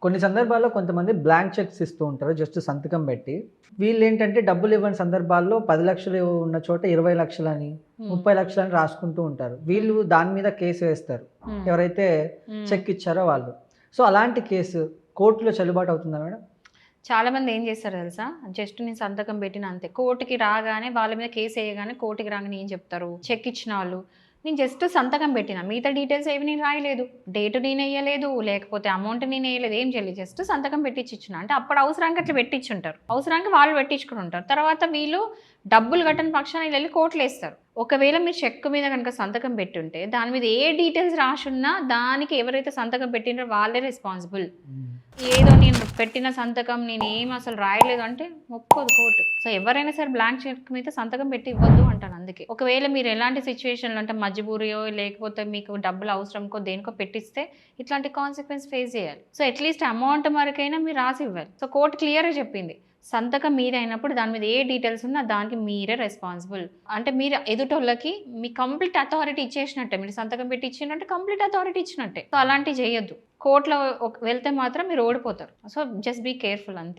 కొన్ని సందర్భాల్లో కొంతమంది బ్లాంక్ చెక్స్ ఇస్తూ ఉంటారు జస్ట్ సంతకం పెట్టి. వీళ్ళేంటంటే డబ్బులు ఇవ్వని సందర్భాల్లో 10,00,000 ఉన్న చోట 20,00,000 అని, హ్మ్. 30,00,000 అని రాసుకుంటూ ఉంటారు. వీళ్ళు దాని మీద కేసు వేస్తారు. హ్మ్. ఎవరైతే హ్మ్. చెక్ ఇచ్చారో వాళ్ళు. సో, అలాంటి కేసు కోర్టులో చెల్లుబాటు అవుతుందా మేడం? చాలా మంది ఏం చేస్తారో తెలుసా? జస్ట్ నేను సంతకం పెట్టిన అంతే. కోర్ట్‌కి రాగానే వాళ్ళ మీద కేసేయగానే కోర్ట్‌కి రాగానే ఏం చెప్తారు? చెక్ ఇచ్చిన వాళ్ళు, నేను జస్ట్ సంతకం పెట్టిన. మిగతా డీటెయిల్స్ ఏవి నేను రాయలేదు. డేట్ నేనెయ్యలేదు, లేకపోతే అమౌంట్ నేనెయ్యలేదు, ఏం చేయలేదు. జస్ట్ సంతకం పెట్టిచ్చిచ్చిన. అంటే అప్పుడు అవసరానికి అట్లా పెట్టించుంటారు. అవసరానికి వాళ్ళు పెట్టించుకొని ఉంటారు. తర్వాత వీళ్ళు డబ్బులు కట్టని పక్షాన ఈళ్ళెళ్లి కోర్ట్‌లో ఏస్తారు. ఒకవేళ మీరు చెక్ మీద గనుక సంతకం పెట్టుంటే, దాని మీద ఏ డీటెయిల్స్ రాసున్నా దానికి ఎవరైతే సంతకం పెట్టిండ్రో వాళ్ళే రెస్పాన్సిబుల్. హ్మ్. ఏదో నేను పెట్టిన సంతకం నేనేం అసలు రాయలేదు అంటే ఒప్పుకోదు కోర్టు. సో, ఎవరైనా సరే బ్లాంక్ చెక్ మీద సంతకం పెట్టి ఇవ్వద్దు అంటాను అందుకే. ఒకవేళ మీరు ఎలాంటి సిట్యుయేషన్‌లో అంటే మజ్బూరియో లేకపోతే మీకు డబ్బులు అవసరంకో దేనికో పెట్టిస్తే ఇట్లాంటి కాన్సిక్వెన్స్ ఫేస్ చేయాలి. సో, అట్‌లీస్ట్ అమౌంట్ వరకైనా మీరు రాసి ఇవ్వాలి. సో, కోర్ట్ క్లియర్‌గా చెప్పింది. సంతకం మీదైనప్పుడు దాని మీద ఏ డీటెయిల్స్ ఉన్నా దానికి మీరే రెస్పాన్సిబుల్. అంటే మీరు ఎదుటోళ్ళకి మీ కంప్లీట్ అథారిటీ ఇచ్చేసినట్టే. మీరు సంతకం పెట్టి ఇచ్చిండ్రంటే కంప్లీట్ అథారిటీ ఇచ్చినట్టే. సో, అలాంటివి చేయొద్దు. కోర్ట్‌లో వెళ్తే మాత్రం మీరు ఓడిపోతారు. సో, జస్ట్ బీ కేర్‌ఫుల్ అంతే.